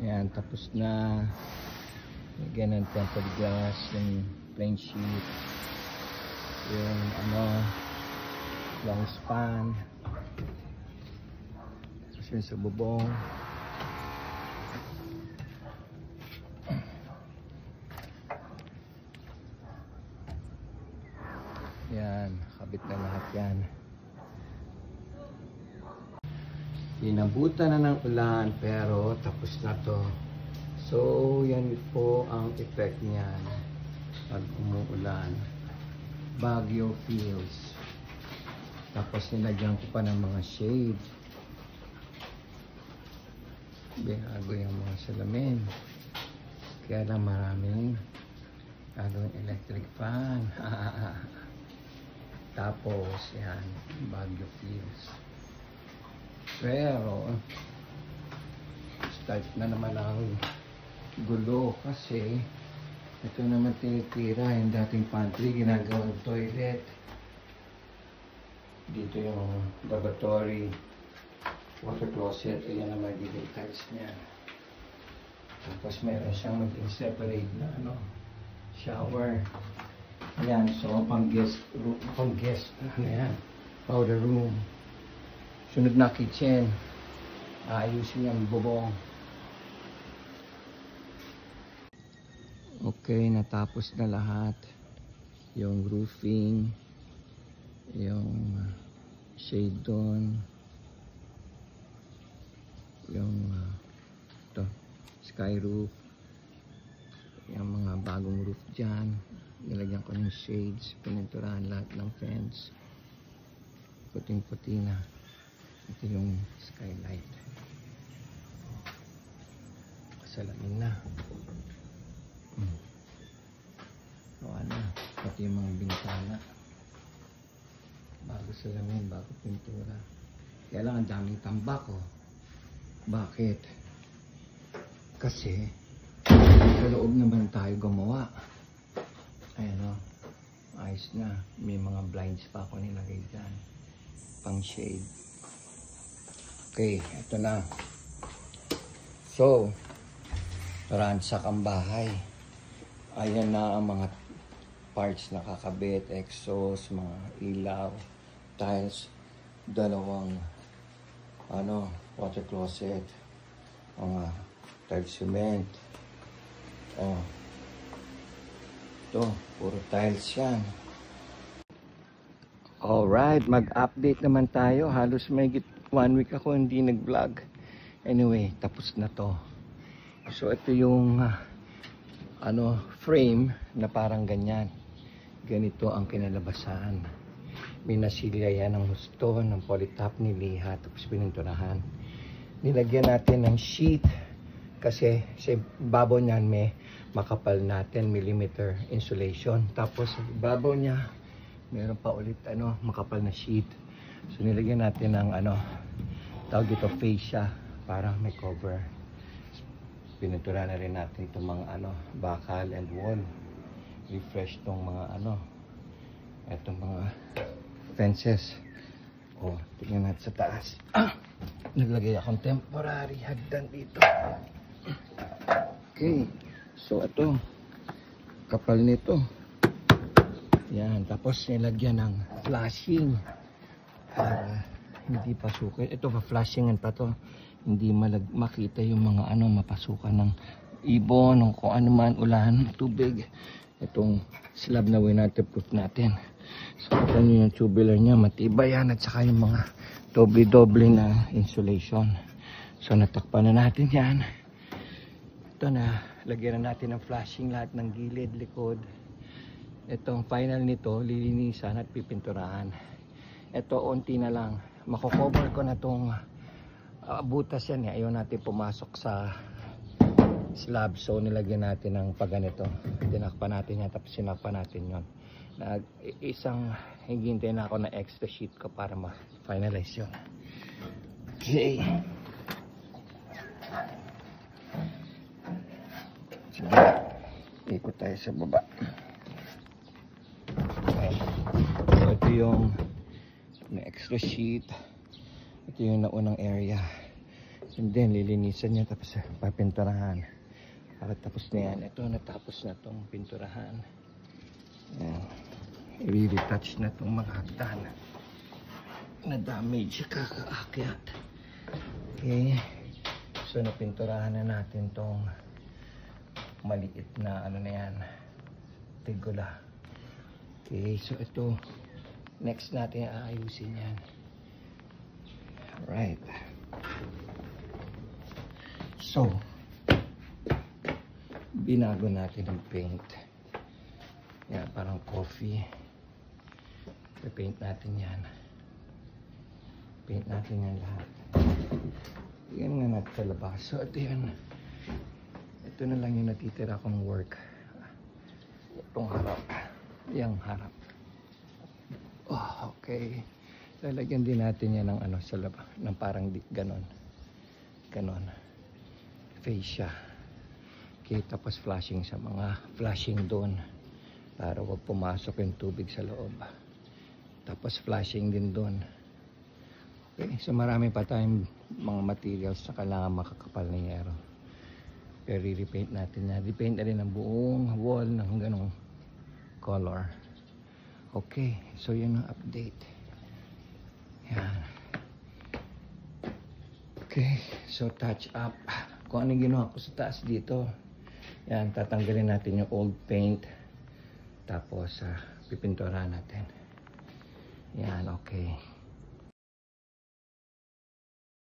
Ayan, tapos na. Lagyan ng tempered glass, yung plain sheet, yung long span, tapos yung sa bubong. Yan, kabit na lahat yan. Inabutan na ng ulan pero tapos na to. So yan po ang effect niyan pag umuulan. Baguio feels. Tapos nilagyan ko pa ng mga shade. Binago yung mga salamin. Kaya lang maraming electric fan. Tapos yan, Baguio feels. Pero start na naman ang gulo kasi ito naman tinitira yung dating pantry, ginagawang toilet. Dito yung lavatory, water closet, ayan na magiging tiles niya. Tapos meron siyang maging separate na shower. Ayan, so pang guest ayan, powder room. Sunod na kitchen. Ayusin yung bubong. Okay, natapos na lahat. Yung roofing, yung shade doon, yung sky roof, yung mga bagong roof dyan. Nilagyan ko ng shades, pininturahan lahat ng fence. Puting-puti na. Ito yung skylight. Kasalamin na. Pati yung mga bintana. Bago salamin, bago pintura. Kaya lang ang daming tambak Bakit? Kasi sa loob naman tayo gumawa. Ayan ayos na. May mga blinds pa ako nilagay dyan. Pang shade. Okay, ito na. So, ransak ang bahay. Ayan na ang mga parts na kakabit, exhaust, mga ilaw, tiles, dalawang water closet, mga tile cement. Ito, puro tiles yan. Alright, mag-update naman tayo. Halos may 1 week ako hindi nag-vlog. Anyway, tapos na to. So ito yung frame na parang ganyan. Ganito ang kinalabasan. Minasilya yan ng husto, ng polytop, niliha, tapos pininturahan. Nilagyan natin ng sheet kasi sa babaw niyan may makapal na 10 mm insulation. Tapos sa babaw niya meron pa ulit makapal na sheet. So nilagyan natin ng tawag dito fascia para may cover. Pininturahan na rin natin itong mga bakal and wall. Refresh tong mga etong mga fences. Tingnan natin sa taas. Naglagay akong temporary hagdan dito. Okay. So ito, kapal nito. Yan, tapos nilagyan ng flashing para hindi pasukin. Ito pa flashingan pa to. Hindi makita yung mga mapasukan ng ibon o kung ano man, ulan, tubig. Itong slab na waterproof natin. So ito yung tubular niya, matibay yan, at saka yung mga doble-doble na insulation. So natakpan na natin yan. Ito na, lagyan na natin ng flashing lahat ng gilid, likod. Itong final nito, lilinisan at pipinturahan. Ito, unti na lang. Mako-cover ko na itong butas yan. Ayaw natin pumasok sa slab. So, nilagyan natin ng paganito. Tinakpan natin yan, tapos sinakpan natin yon. Isang higintay na ako na extra sheet ko para ma-finalize yun. Okay. Sige, ikot tayo sa baba. Okay. So, ito yung may extra sheet. Ito yung naunang area. And then, lilinisan niya tapos papinturahan. Para tapos na yan. Ito, natapos na tong pinturahan. Yan. I-retouch na tong mga hagdan na damage, kakaakyat. Okay. So, napinturahan na natin tong maliit na ano na yan, tigula. Okay, so ito, next natin aayusin yan. Alright. So, binago natin ang paint. Yan, parang coffee. I-paint natin yan. Paint natin yan lahat. Yan nga natin sa labas. So, ito yan. Ito na lang yung natitira kong work. Itong harap. Yang harap. Oh, okay. Lalagyan din natin yan ng ano sa labas. Ng parang ganon. Ganon. Fascia. Okay, tapos flashing sa mga flashing doon. Para wag pumasok yung tubig sa loob. Tapos flashing din doon. Okay, so marami pa tayong mga materials na kailangan makakapal na yero. Pero i-repaint natin na. Repaint na rin ang buong wall ng ganong color. Okay, so yun ang update. Yan. Okay, so touch up. Kung ano ginawa ko sa taas dito. Yan, tatanggalin natin yung old paint. Tapos, pipinturahan natin. Yan, okay.